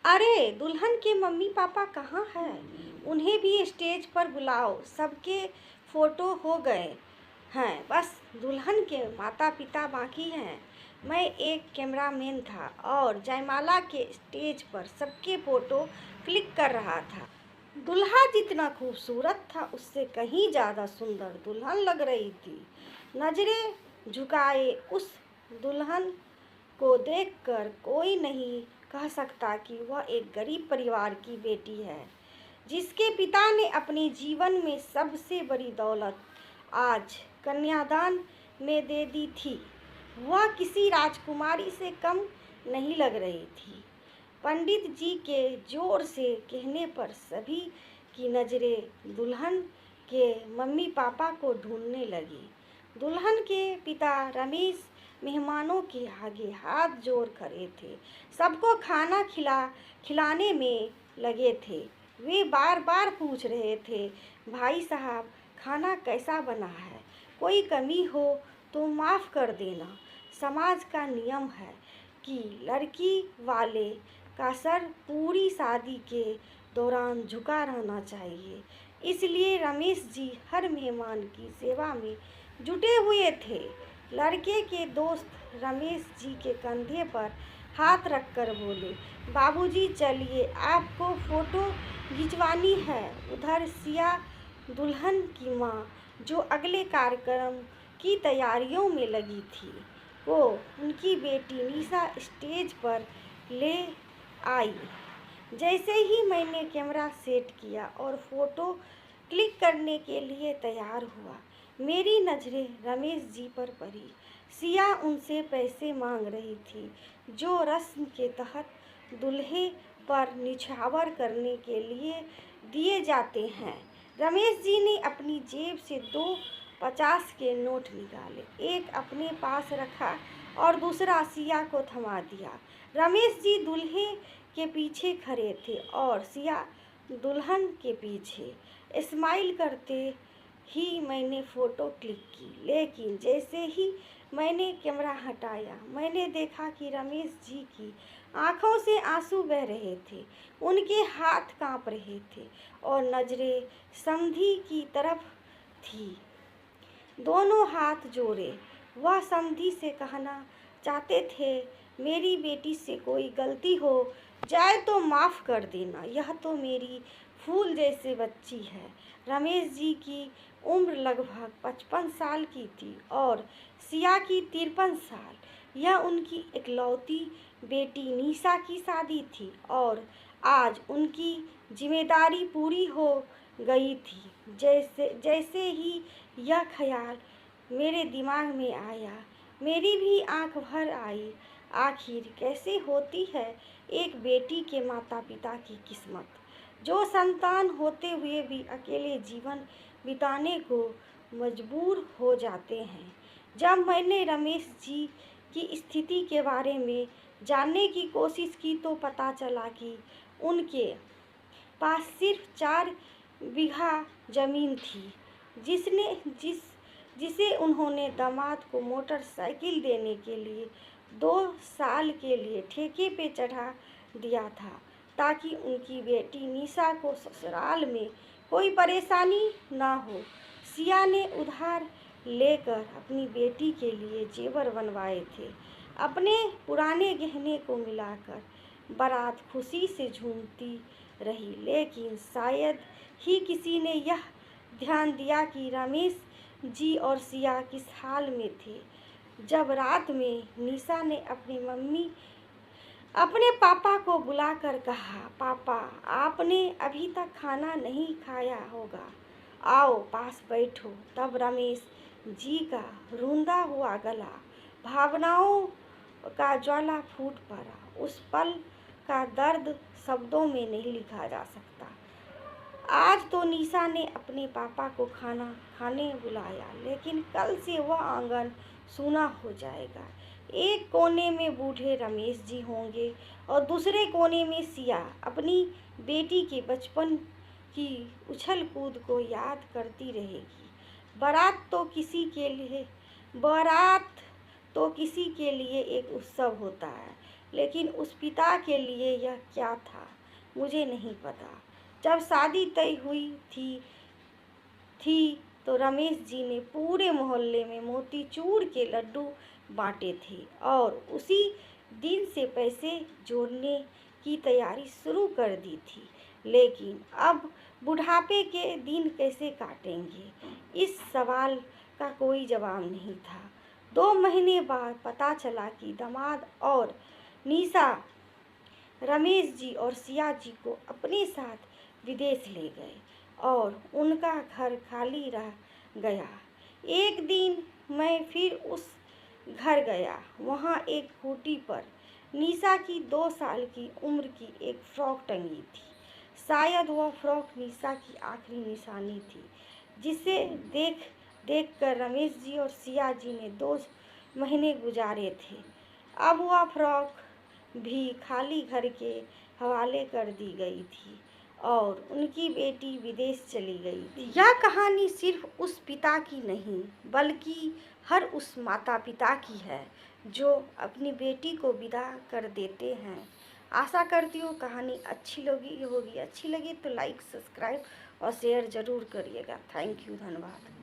अरे दुल्हन के मम्मी पापा कहाँ हैं? उन्हें भी स्टेज पर बुलाओ। सबके फोटो हो गए हैं, बस दुल्हन के माता पिता बाकी हैं। मैं एक कैमरामैन था और जयमाला के स्टेज पर सबके फोटो क्लिक कर रहा था। दुल्हा जितना खूबसूरत था उससे कहीं ज़्यादा सुंदर दुल्हन लग रही थी। नजरें झुकाए उस दुल्हन को देखकर कोई नहीं कह सकता कि वह एक गरीब परिवार की बेटी है, जिसके पिता ने अपने जीवन में सबसे बड़ी दौलत आज कन्यादान में दे दी थी। वह किसी राजकुमारी से कम नहीं लग रही थी। पंडित जी के जोर से कहने पर सभी की नज़रें दुल्हन के मम्मी पापा को ढूंढने लगी। दुल्हन के पिता रमेश मेहमानों के आगे हाथ जोड़ खड़े थे। सबको खाना खिलाने में लगे थे। वे बार बार पूछ रहे थे, भाई साहब खाना कैसा बना है? कोई कमी हो तो माफ़ कर देना। समाज का नियम है कि लड़की वाले का सर पूरी शादी के दौरान झुका रहना चाहिए। इसलिए रमेश जी हर मेहमान की सेवा में जुटे हुए थे। लड़के के दोस्त रमेश जी के कंधे पर हाथ रखकर बोले, बाबूजी चलिए आपको फोटो खिंचवानी है। उधर सिया दुल्हन की माँ जो अगले कार्यक्रम की तैयारियों में लगी थी, वो उनकी बेटी निशा स्टेज पर ले आई। जैसे ही मैंने कैमरा सेट किया और फोटो क्लिक करने के लिए तैयार हुआ, मेरी नज़रें रमेश जी पर पड़ी। सिया उनसे पैसे मांग रही थी, जो रस्म के तहत दूल्हे पर निछावर करने के लिए दिए जाते हैं। रमेश जी ने अपनी जेब से 2 50 के नोट निकाले, एक अपने पास रखा और दूसरा सिया को थमा दिया। रमेश जी दूल्हे के पीछे खड़े थे और सिया दुल्हन के पीछे। स्माइल करते ही मैंने फ़ोटो क्लिक की, लेकिन जैसे ही मैंने कैमरा हटाया, मैंने देखा कि रमेश जी की आंखों से आंसू बह रहे थे, उनके हाथ कांप रहे थे और नज़रें समधी की तरफ थी। दोनों हाथ जोड़े वह समधी से कहना चाहते थे, मेरी बेटी से कोई गलती हो जाए तो माफ़ कर देना। यह तो मेरी फूल जैसी बच्ची है। रमेश जी की उम्र लगभग 55 साल की थी और सिया की 53 साल। यह उनकी इकलौती बेटी निशा की शादी थी और आज उनकी जिम्मेदारी पूरी हो गई थी। जैसे जैसे ही यह ख्याल मेरे दिमाग में आया, मेरी भी आंख भर आई। आखिर कैसे होती है एक बेटी के माता पिता की किस्मत, जो संतान होते हुए भी अकेले जीवन बिताने को मजबूर हो जाते हैं। जब मैंने रमेश जी की स्थिति के बारे में जानने की कोशिश की तो पता चला कि उनके पास सिर्फ 4 बीघा ज़मीन थी, जिसे उन्होंने दामाद को मोटरसाइकिल देने के लिए 2 साल के लिए ठेके पे चढ़ा दिया था, ताकि उनकी बेटी निशा को ससुराल में कोई परेशानी ना हो। सिया ने उधार लेकर अपनी बेटी के लिए जेवर बनवाए थे। अपने पुराने गहने को मिलाकर बारात खुशी से झूमती रही, लेकिन शायद ही किसी ने यह ध्यान दिया कि रमेश जी और सिया किस हाल में थे। जब रात में निशा ने अपने पापा को बुलाकर कहा, पापा आपने अभी तक खाना नहीं खाया होगा, आओ पास बैठो। तब रमेश जी का रूंधा हुआ गला भावनाओं का ज्वाला फूट पड़ा। उस पल का दर्द शब्दों में नहीं लिखा जा सकता। आज तो निशा ने अपने पापा को खाना खाने बुलाया, लेकिन कल से वह आंगन सूना हो जाएगा। एक कोने में बूढ़े रमेश जी होंगे और दूसरे कोने में सिया अपनी बेटी के बचपन की उछल कूद को याद करती रहेगी। बारात तो किसी के लिए एक उत्सव होता है, लेकिन उस पिता के लिए यह क्या था मुझे नहीं पता। जब शादी तय हुई थी तो रमेश जी ने पूरे मोहल्ले में मोतीचूर के लड्डू बांटे थे और उसी दिन से पैसे जोड़ने की तैयारी शुरू कर दी थी। लेकिन अब बुढ़ापे के दिन कैसे काटेंगे, इस सवाल का कोई जवाब नहीं था। 2 महीने बाद पता चला कि दामाद और निशा रमेश जी और सिया जी को अपने साथ विदेश ले गए और उनका घर खाली रह गया। एक दिन मैं फिर उस घर गया। वहाँ एक खूंटी पर निशा की 2 साल की उम्र की एक फ्रॉक टंगी थी। शायद वह फ्रॉक निशा की आखिरी निशानी थी, जिसे देख देख कर रमेश जी और सिया जी ने 2 महीने गुजारे थे। अब वह फ्रॉक भी खाली घर के हवाले कर दी गई थी और उनकी बेटी विदेश चली गई थी। यह कहानी सिर्फ उस पिता की नहीं, बल्कि हर उस माता पिता की है जो अपनी बेटी को विदा कर देते हैं। आशा करती हूँ कहानी अच्छी होगी। अच्छी लगी तो लाइक, सब्सक्राइब और शेयर ज़रूर करिएगा। थैंक यू, धन्यवाद।